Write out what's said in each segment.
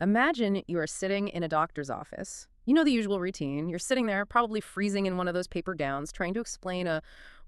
Imagine you are sitting in a doctor's office. You know the usual routine. You're sitting there, probably freezing in one of those paper gowns, trying to explain a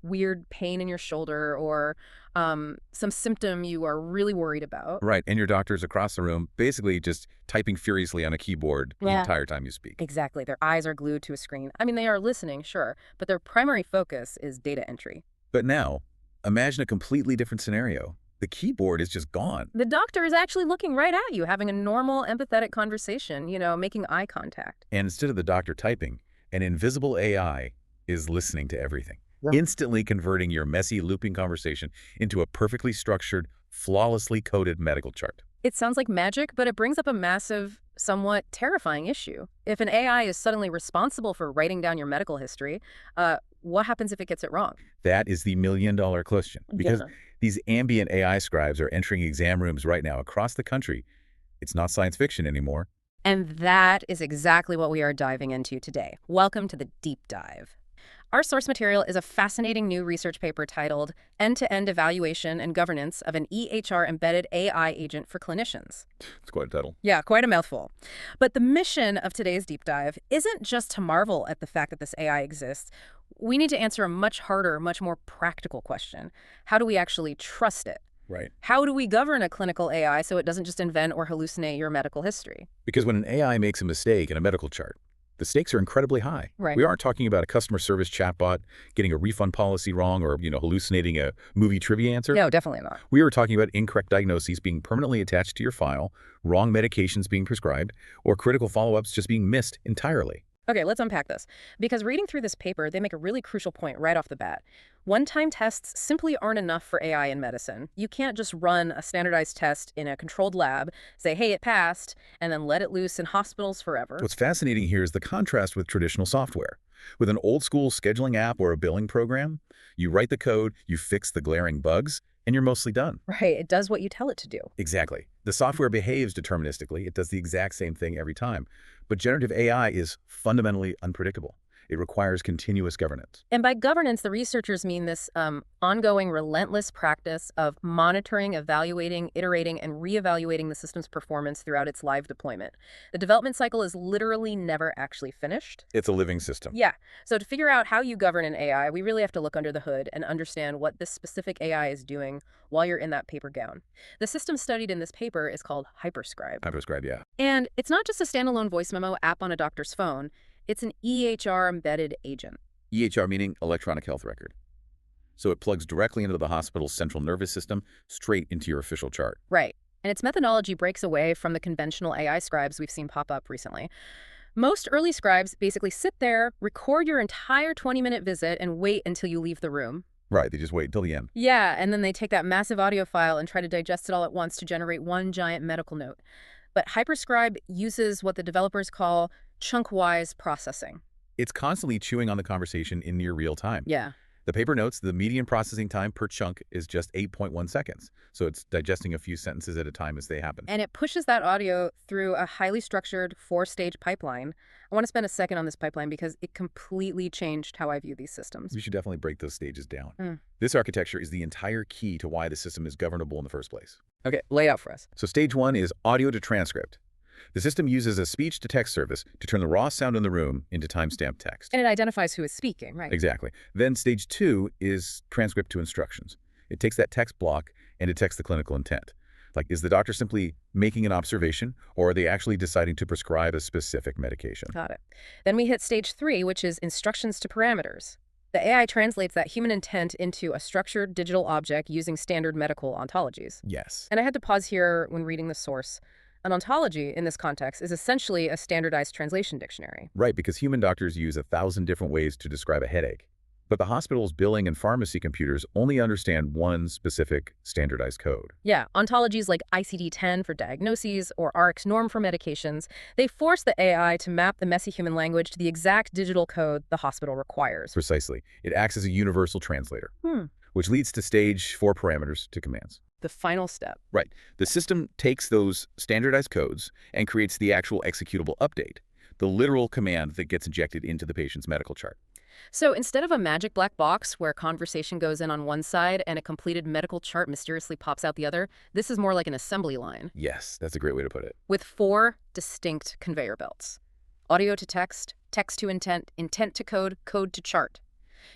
weird pain in your shoulder or some symptom you are really worried about. Right, and your doctor's across the room, basically just typing furiously on a keyboard the entire time you speak. Exactly. Their eyes are glued to a screen. I mean, they are listening, sure, but their primary focus is data entry. But now, imagine a completely different scenario. The keyboard is just gone. The doctor is actually looking right at you, having a normal, empathetic conversation, making eye contact. And instead of the doctor typing, an invisible AI is listening to everything, instantly converting your messy, looping conversation into a perfectly structured, flawlessly coded medical chart. It sounds like magic, but it brings up a massive, somewhat terrifying issue. If an AI is suddenly responsible for writing down your medical history, what happens if it gets it wrong? That is the million-dollar question. Because these ambient AI scribes are entering exam rooms right now across the country. It's not science fiction anymore. And that is exactly what we are diving into today. Welcome to the deep dive. Our source material is a fascinating new research paper titled End-to-End Evaluation and Governance of an EHR-Embedded AI Agent for Clinicians. It's quite a title. Yeah, quite a mouthful. But the mission of today's deep dive isn't just to marvel at the fact that this AI exists. We need to answer a much harder, much more practical question. How do we actually trust it? Right. How do we govern a clinical AI so it doesn't just invent or hallucinate your medical history? Because when an AI makes a mistake in a medical chart, the stakes are incredibly high. Right. We aren't talking about a customer service chatbot getting a refund policy wrong or, hallucinating a movie trivia answer. No, definitely not. We are talking about incorrect diagnoses being permanently attached to your file, wrong medications being prescribed, or critical follow-ups just being missed entirely. Okay, let's unpack this. Because reading through this paper, they make a really crucial point right off the bat. One-time tests simply aren't enough for AI in medicine. You can't just run a standardized test in a controlled lab, say, hey, it passed, and then let it loose in hospitals forever. What's fascinating here is the contrast with traditional software. With an old-school scheduling app or a billing program, you write the code, you fix the glaring bugs, and you're mostly done. Right, it does what you tell it to do. Exactly. The software behaves deterministically. It does the exact same thing every time. But generative AI is fundamentally unpredictable. It requires continuous governance. And by governance, the researchers mean this ongoing, relentless practice of monitoring, evaluating, iterating, and reevaluating the system's performance throughout its live deployment. The development cycle is literally never actually finished. It's a living system. Yeah. So to figure out how you govern an AI, we really have to look under the hood and understand what this specific AI is doing while you're in that paper gown. The system studied in this paper is called Hyperscribe. Hyperscribe, yeah. And it's not just a standalone voice memo app on a doctor's phone. It's an EHR-embedded agent. EHR meaning electronic health record. So it plugs directly into the hospital's central nervous system, straight into your official chart. Right. And its methodology breaks away from the conventional AI scribes we've seen pop up recently. Most early scribes basically sit there, record your entire 20-minute visit, and wait until you leave the room. Right, they just wait until the end. Yeah, and then they take that massive audio file and try to digest it all at once to generate one giant medical note. But Hyperscribe uses what the developers call chunk-wise processing. It's constantly chewing on the conversation in near real time. Yeah. The paper notes the median processing time per chunk is just 8.1 seconds. So it's digesting a few sentences at a time as they happen. And it pushes that audio through a highly structured 4-stage pipeline. I want to spend a second on this pipeline because it completely changed how I view these systems. We should definitely break those stages down. This architecture is the entire key to why the system is governable in the first place. Okay, lay it out for us. So stage 1 is audio to transcript. The system uses a speech-to-text service to turn the raw sound in the room into timestamped text. And it identifies who is speaking, right? Exactly. Then stage 2 is transcript to instructions. It takes that text block and detects the clinical intent. Like, is the doctor simply making an observation, or are they actually deciding to prescribe a specific medication? Got it. Then we hit stage 3, which is instructions to parameters. The AI translates that human intent into a structured digital object using standard medical ontologies. Yes. And I had to pause here when reading the source. An ontology, in this context, is essentially a standardized translation dictionary. Right, because human doctors use 1,000 different ways to describe a headache. But the hospital's billing and pharmacy computers only understand one specific standardized code. Yeah, ontologies like ICD-10 for diagnoses or RxNorm for medications, they force the AI to map the messy human language to the exact digital code the hospital requires. Precisely. It acts as a universal translator, which leads to stage 4 parameters to commands. The final step. Right. The system takes those standardized codes and creates the actual executable update. the literal command that gets injected into the patient's medical chart. So instead of a magic black box where conversation goes in on one side and a completed medical chart mysteriously pops out the other, this is more like an assembly line. Yes, that's a great way to put it. With 4 distinct conveyor belts. Audio to text, text to intent, intent to code, code to chart.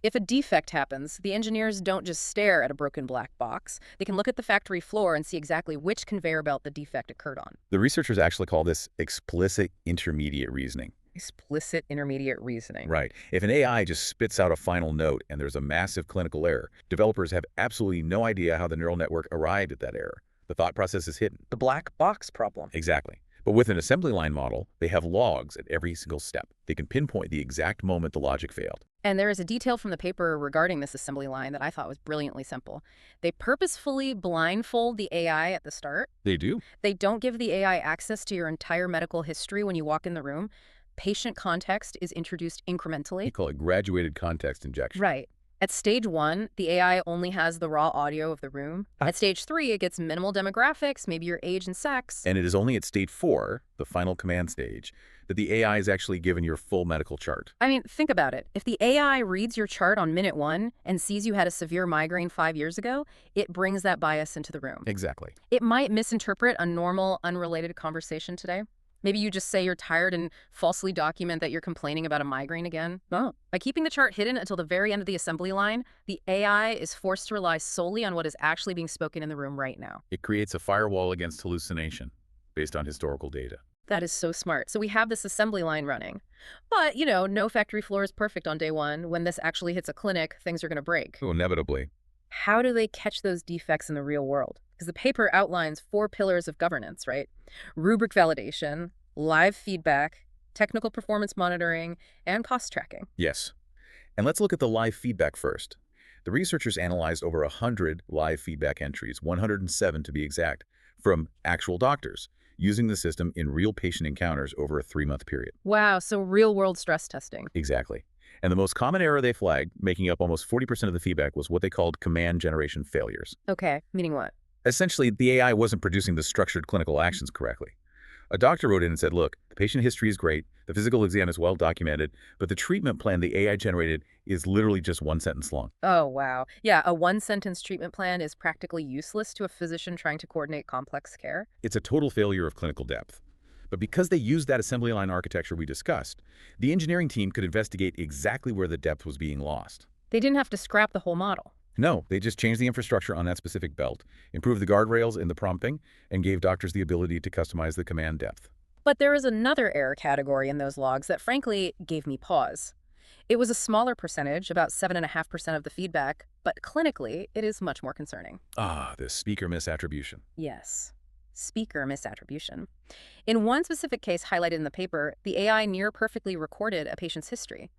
If a defect happens, the engineers don't just stare at a broken black box. They can look at the factory floor and see exactly which conveyor belt the defect occurred on. The researchers actually call this explicit intermediate reasoning. Explicit intermediate reasoning. Right. If an AI just spits out a final note and there's a massive clinical error, developers have absolutely no idea how the neural network arrived at that error. The thought process is hidden. The black box problem. Exactly. But with an assembly line model, they have logs at every single step. They can pinpoint the exact moment the logic failed. And there is a detail from the paper regarding this assembly line that I thought was brilliantly simple. They purposefully blindfold the AI at the start. They do? They don't give the AI access to your entire medical history when you walk in the room. Patient context is introduced incrementally. We call it graduated context injection. Right. At stage 1, the AI only has the raw audio of the room. At stage 3, it gets minimal demographics, maybe your age and sex. And it is only at stage 4, the final command stage, that the AI is actually given your full medical chart. I mean, think about it. If the AI reads your chart on minute 1 and sees you had a severe migraine 5 years ago, it brings that bias into the room. Exactly. It might misinterpret a normal, unrelated conversation today. Maybe you just say you're tired and falsely document that you're complaining about a migraine again. No. By keeping the chart hidden until the very end of the assembly line, the AI is forced to rely solely on what is actually being spoken in the room right now. It creates a firewall against hallucination based on historical data. That is so smart. So we have this assembly line running. But, you know, no factory floor is perfect on day 1. When this actually hits a clinic, things are going to break. Oh, inevitably. How do they catch those defects in the real world? Because the paper outlines 4 pillars of governance, right? Rubric validation, live feedback, technical performance monitoring, and cost tracking. Yes. And let's look at the live feedback first. The researchers analyzed over 100 live feedback entries, 107 to be exact, from actual doctors, using the system in real patient encounters over a 3-month period. Wow, so real-world stress testing. Exactly. And the most common error they flagged, making up almost 40% of the feedback, was what they called command generation failures. Okay, meaning what? Essentially, the AI wasn't producing the structured clinical actions correctly. A doctor wrote in and said, look, the patient history is great, the physical exam is well documented, but the treatment plan the AI generated is literally just 1 sentence long. Oh, wow. Yeah, a 1-sentence treatment plan is practically useless to a physician trying to coordinate complex care. It's a total failure of clinical depth. But because they used that assembly line architecture we discussed, the engineering team could investigate exactly where the depth was being lost. They didn't have to scrap the whole model. No, they just changed the infrastructure on that specific belt, improved the guardrails in the prompting, and gave doctors the ability to customize the command depth. But there is another error category in those logs that frankly gave me pause. It was a smaller percentage, about 7.5% of the feedback, but clinically it is much more concerning. Ah, the speaker misattribution. Yes. Speaker misattribution. In one specific case highlighted in the paper, the AI near perfectly recorded a patient's history,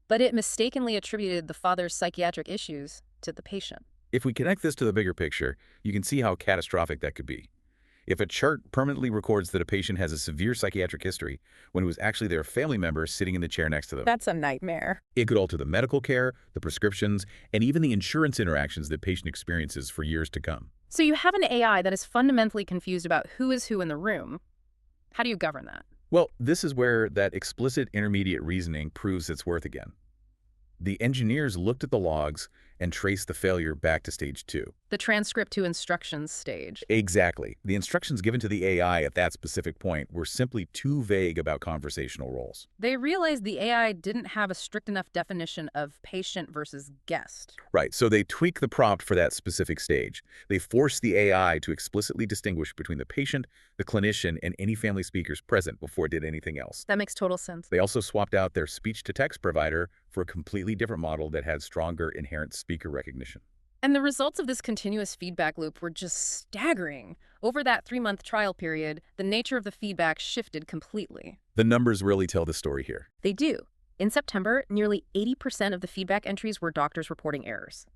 but it mistakenly attributed the father's psychiatric issues to the patient. If we connect this to the bigger picture, you can see how catastrophic that could be. If a chart permanently records that a patient has a severe psychiatric history when it was actually their family member sitting in the chair next to them. That's a nightmare. It could alter the medical care, the prescriptions, and even the insurance interactions the patient experiences for years to come. So you have an AI that is fundamentally confused about who is who in the room. How do you govern that? Well, this is where that explicit intermediate reasoning proves its worth again. The engineers looked at the logs and traced the failure back to stage 2. The transcript to instructions stage. Exactly. The instructions given to the AI at that specific point were simply too vague about conversational roles. They realized the AI didn't have a strict enough definition of patient versus guest. Right, so they tweaked the prompt for that specific stage. They forced the AI to explicitly distinguish between the patient, the clinician, and any family speakers present before it did anything else. That makes total sense. They also swapped out their speech-to-text provider for a completely different model that had stronger inherent speaker recognition. And the results of this continuous feedback loop were just staggering. Over that 3-month trial period, the nature of the feedback shifted completely. The numbers really tell the story here. They do. In September, nearly 80% of the feedback entries were doctors reporting errors.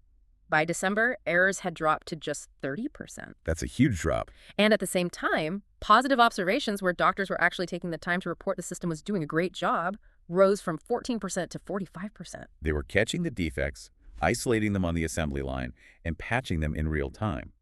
By December, errors had dropped to just 30%. That's a huge drop. And at the same time, positive observations where doctors were actually taking the time to report the system was doing a great job rose from 14% to 45%. They were catching the defects, isolating them on the assembly line, and patching them in real time.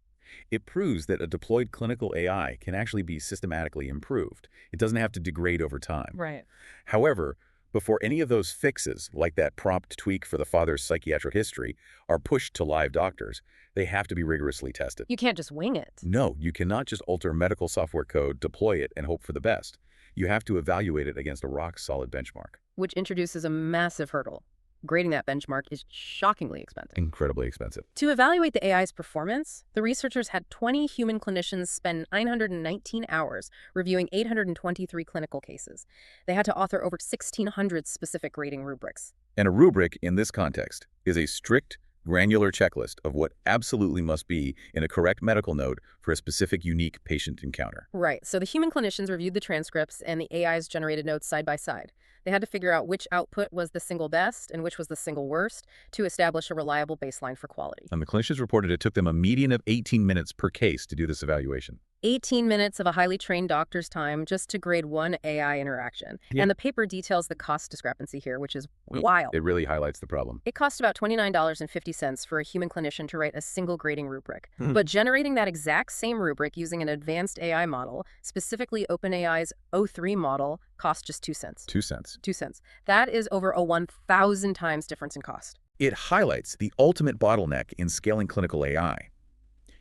It proves that a deployed clinical AI can actually be systematically improved. It doesn't have to degrade over time. Right. However, before any of those fixes, like that prompt tweak for the father's psychiatric history, are pushed to live doctors, they have to be rigorously tested. You can't just wing it. No, you cannot just alter medical software code, deploy it, and hope for the best. You have to evaluate it against a rock-solid benchmark. Which introduces a massive hurdle. Grading that benchmark is shockingly expensive. Incredibly expensive. To evaluate the AI's performance, the researchers had 20 human clinicians spend 919 hours reviewing 823 clinical cases. They had to author over 1,600 specific grading rubrics. And a rubric, in this context, is a strict, granular checklist of what absolutely must be in a correct medical note for a specific, unique patient encounter. Right, so the human clinicians reviewed the transcripts and the AI's generated notes side by side. They had to figure out which output was the single best and which was the single worst to establish a reliable baseline for quality. And the clinicians reported it took them a median of 18 minutes per case to do this evaluation. 18 minutes of a highly trained doctor's time just to grade one AI interaction. Yeah. And the paper details the cost discrepancy here, which is wild. It really highlights the problem. It cost about $29.50 for a human clinician to write a single grading rubric. But generating that exact same rubric using an advanced AI model, specifically OpenAI's O3 model, cost just 2 cents. 2 cents. 2 cents. That is over a 1,000 times difference in cost. It highlights the ultimate bottleneck in scaling clinical AI.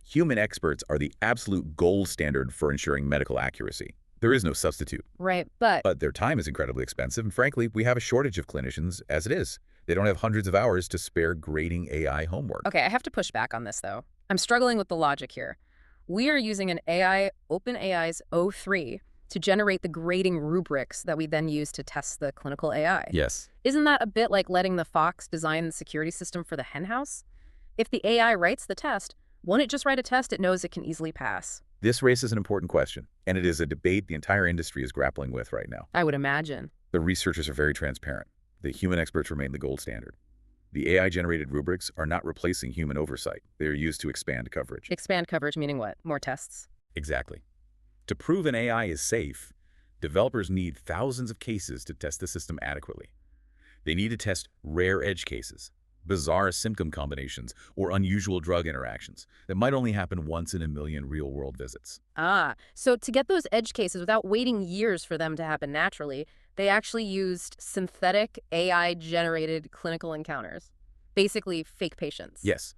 Human experts are the absolute gold standard for ensuring medical accuracy. There is no substitute. Right, but Their time is incredibly expensive, and frankly, we have a shortage of clinicians as it is. They don't have hundreds of hours to spare grading AI homework. okay, I have to push back on this, though. I'm struggling with the logic here. We are using an AI, OpenAI's O3, to generate the grading rubrics that we then use to test the clinical AI. Yes. Isn't that a bit like letting the fox design the security system for the henhouse? If the AI writes the test, won't it just write a test it knows it can easily pass? This raises an important question, and it is a debate the entire industry is grappling with right now. I would imagine. The researchers are very transparent. The human experts remain the gold standard. The AI-generated rubrics are not replacing human oversight. They are used to expand coverage. Expand coverage meaning what? More tests? Exactly. To prove an AI is safe, developers need thousands of cases to test the system adequately. They need to test rare edge cases, bizarre symptom combinations, or unusual drug interactions that might only happen once in a million real-world visits. Ah, so to get those edge cases without waiting years for them to happen naturally, they actually used synthetic AI-generated clinical encounters. Basically, fake patients. Yes,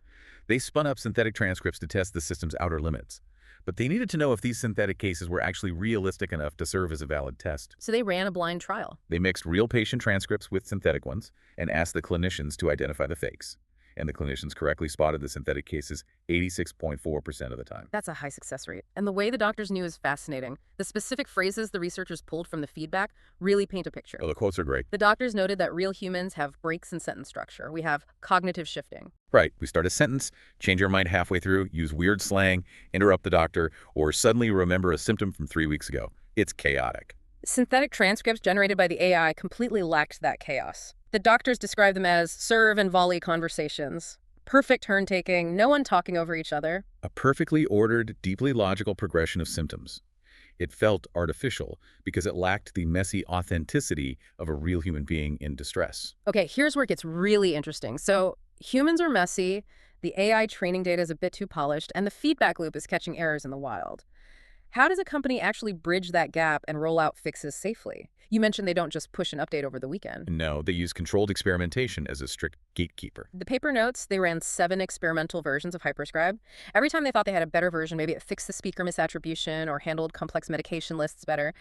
they spun up synthetic transcripts to test the system's outer limits. But they needed to know if these synthetic cases were actually realistic enough to serve as a valid test. So they ran a blind trial. They mixed real patient transcripts with synthetic ones and asked the clinicians to identify the fakes. And the clinicians correctly spotted the synthetic cases 86.4% of the time. That's a high success rate. And the way the doctors knew is fascinating. The specific phrases the researchers pulled from the feedback really paint a picture. Oh, the quotes are great. The doctors noted that real humans have breaks in sentence structure. We have cognitive shifting. Right. We start a sentence, change our mind halfway through, use weird slang, interrupt the doctor, or suddenly remember a symptom from 3 weeks ago. It's chaotic. Synthetic transcripts generated by the AI completely lacked that chaos. The doctors described them as serve and volley conversations. Perfect turn-taking, no one talking over each other. A perfectly ordered, deeply logical progression of symptoms. It felt artificial because it lacked the messy authenticity of a real human being in distress. Okay, here's where it gets really interesting. So humans are messy, the AI training data is a bit too polished, and the feedback loop is catching errors in the wild. How does a company actually bridge that gap and roll out fixes safely? You mentioned they don't just push an update over the weekend. No, they use controlled experimentation as a strict gatekeeper. The paper notes they ran 7 experimental versions of Hyperscribe. Every time they thought they had a better version, maybe it fixed the speaker misattribution or handled complex medication lists better,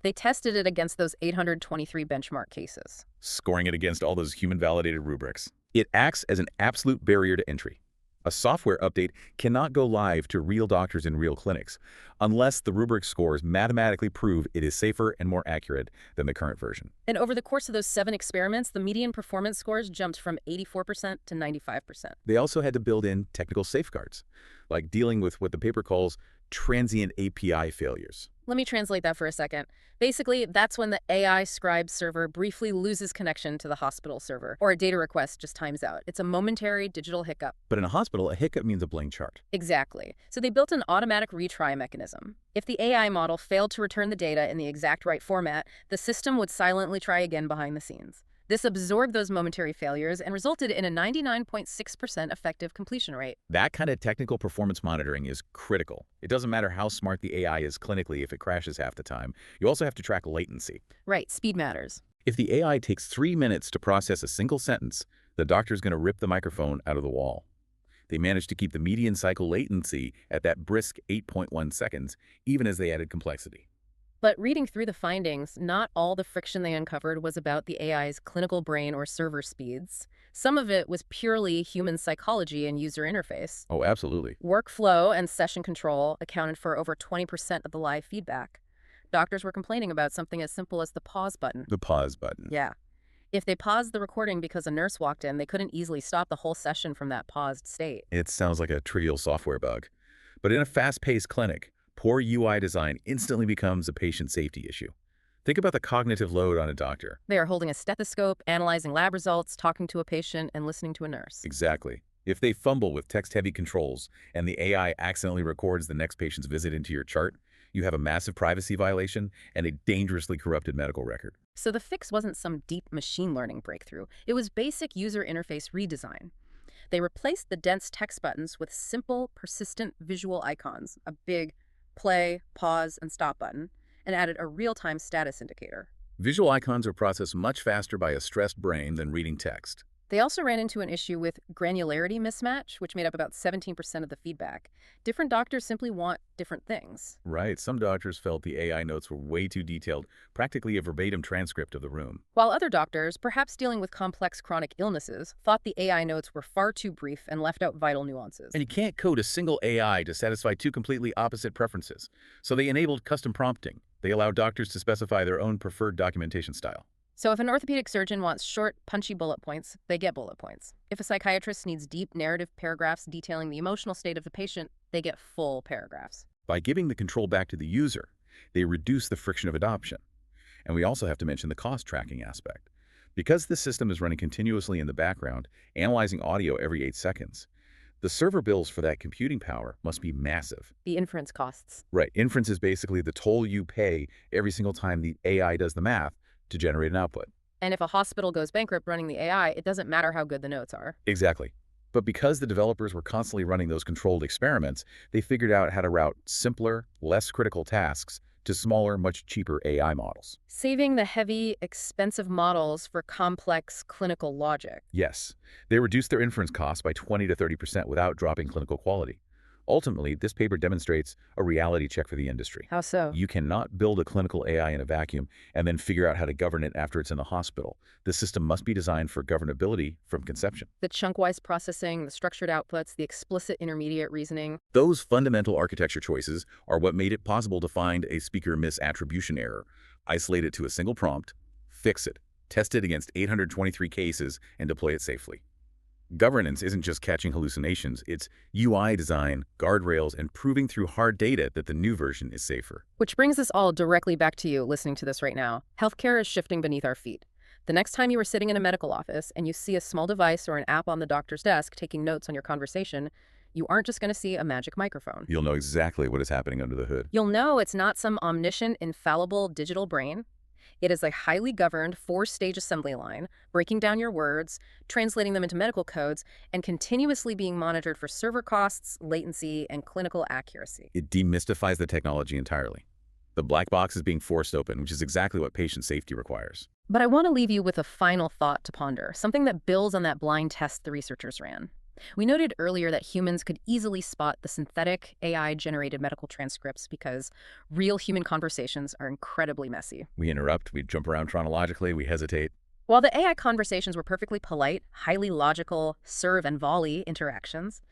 they tested it against those 823 benchmark cases. Scoring it against all those human-validated rubrics. It acts as an absolute barrier to entry. A software update cannot go live to real doctors in real clinics unless the rubric scores mathematically prove it is safer and more accurate than the current version. And over the course of those 7 experiments, the median performance scores jumped from 84% to 95%. They also had to build in technical safeguards, like dealing with what the paper calls transient API failures. Let me translate that for a second. Basically, that's when the AI scribe server briefly loses connection to the hospital server, or a data request just times out. It's a momentary digital hiccup. But in a hospital, a hiccup means a blank chart. Exactly. So they built an automatic retry mechanism. If the AI model failed to return the data in the exact right format, the system would silently try again behind the scenes. This absorbed those momentary failures and resulted in a 99.6% effective completion rate. That kind of technical performance monitoring is critical. It doesn't matter how smart the AI is clinically if it crashes half the time. You also have to track latency. Right, speed matters. If the AI takes 3 minutes to process a single sentence, the doctor's going to rip the microphone out of the wall. They managed to keep the median cycle latency at that brisk 8.1 seconds, even as they added complexity. But reading through the findings, not all the friction they uncovered was about the AI's clinical brain or server speeds. Some of it was purely human psychology and user interface. Oh, absolutely. Workflow and session control accounted for over 20% of the live feedback. Doctors were complaining about something as simple as the pause button. The pause button. Yeah. If they paused the recording because a nurse walked in, they couldn't easily stop the whole session from that paused state. It sounds like a trivial software bug. But in a fast-paced clinic, poor UI design instantly becomes a patient safety issue. Think about the cognitive load on a doctor. They are holding a stethoscope, analyzing lab results, talking to a patient, and listening to a nurse. Exactly. If they fumble with text-heavy controls and the AI accidentally records the next patient's visit into your chart, you have a massive privacy violation and a dangerously corrupted medical record. So the fix wasn't some deep machine learning breakthrough. It was basic user interface redesign. They replaced the dense text buttons with simple, persistent visual icons, a big play, pause, and stop button, and added a real-time status indicator. Visual icons are processed much faster by a stressed brain than reading text. They also ran into an issue with granularity mismatch, which made up about 17% of the feedback. Different doctors simply want different things. Right. Some doctors felt the AI notes were way too detailed, practically a verbatim transcript of the room. While other doctors, perhaps dealing with complex chronic illnesses, thought the AI notes were far too brief and left out vital nuances. And you can't code a single AI to satisfy two completely opposite preferences. So they enabled custom prompting. They allowed doctors to specify their own preferred documentation style. So if an orthopedic surgeon wants short, punchy bullet points, they get bullet points. If a psychiatrist needs deep narrative paragraphs detailing the emotional state of the patient, they get full paragraphs. By giving the control back to the user, they reduce the friction of adoption. And we also have to mention the cost tracking aspect. Because this system is running continuously in the background, analyzing audio every 8 seconds, the server bills for that computing power must be massive. The inference costs. Right. Inference is basically the toll you pay every single time the AI does the math to generate an output. And if a hospital goes bankrupt running the AI, it doesn't matter how good the notes are. Exactly. But because the developers were constantly running those controlled experiments, they figured out how to route simpler, less critical tasks to smaller, much cheaper AI models. Saving the heavy, expensive models for complex clinical logic. Yes, they reduced their inference costs by 20 to 30% without dropping clinical quality. Ultimately, this paper demonstrates a reality check for the industry. How so? You cannot build a clinical AI in a vacuum and then figure out how to govern it after it's in the hospital. The system must be designed for governability from conception. The chunk-wise processing, the structured outputs, the explicit intermediate reasoning. Those fundamental architecture choices are what made it possible to find a speaker misattribution error, isolate it to a single prompt, fix it, test it against 823 cases, and deploy it safely. Governance isn't just catching hallucinations, it's UI design, guardrails, and proving through hard data that the new version is safer. Which brings us all directly back to you listening to this right now. Healthcare is shifting beneath our feet. The next time you are sitting in a medical office and you see a small device or an app on the doctor's desk taking notes on your conversation, you aren't just going to see a magic microphone. You'll know exactly what is happening under the hood. You'll know it's not some omniscient, infallible digital brain. It is a highly governed 4-stage assembly line, breaking down your words, translating them into medical codes, and continuously being monitored for server costs, latency, and clinical accuracy. It demystifies the technology entirely. The black box is being forced open, which is exactly what patient safety requires. But I want to leave you with a final thought to ponder, something that builds on that blind test the researchers ran. We noted earlier that humans could easily spot the synthetic AI-generated medical transcripts because real human conversations are incredibly messy. We interrupt, we jump around chronologically, we hesitate. While the AI conversations were perfectly polite, highly logical, serve and volley interactions.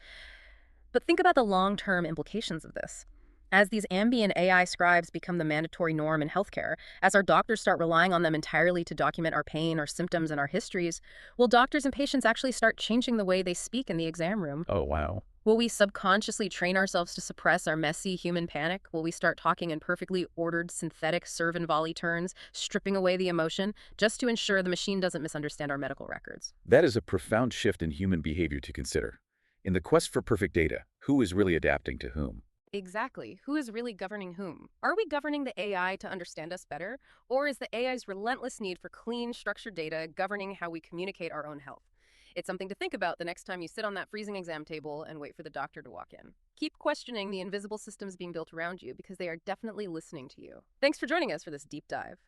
But think about the long-term implications of this. As these ambient AI scribes become the mandatory norm in healthcare, as our doctors start relying on them entirely to document our pain, our symptoms, and our histories, will doctors and patients actually start changing the way they speak in the exam room? Oh, wow. Will we subconsciously train ourselves to suppress our messy human panic? Will we start talking in perfectly ordered synthetic serve and volley turns, stripping away the emotion, just to ensure the machine doesn't misunderstand our medical records? That is a profound shift in human behavior to consider. In the quest for perfect data, who is really adapting to whom? Exactly. Who is really governing whom? Are we governing the AI to understand us better? Or is the AI's relentless need for clean, structured data governing how we communicate our own health? It's something to think about the next time you sit on that freezing exam table and wait for the doctor to walk in. Keep questioning the invisible systems being built around you because they are definitely listening to you. Thanks for joining us for this deep dive.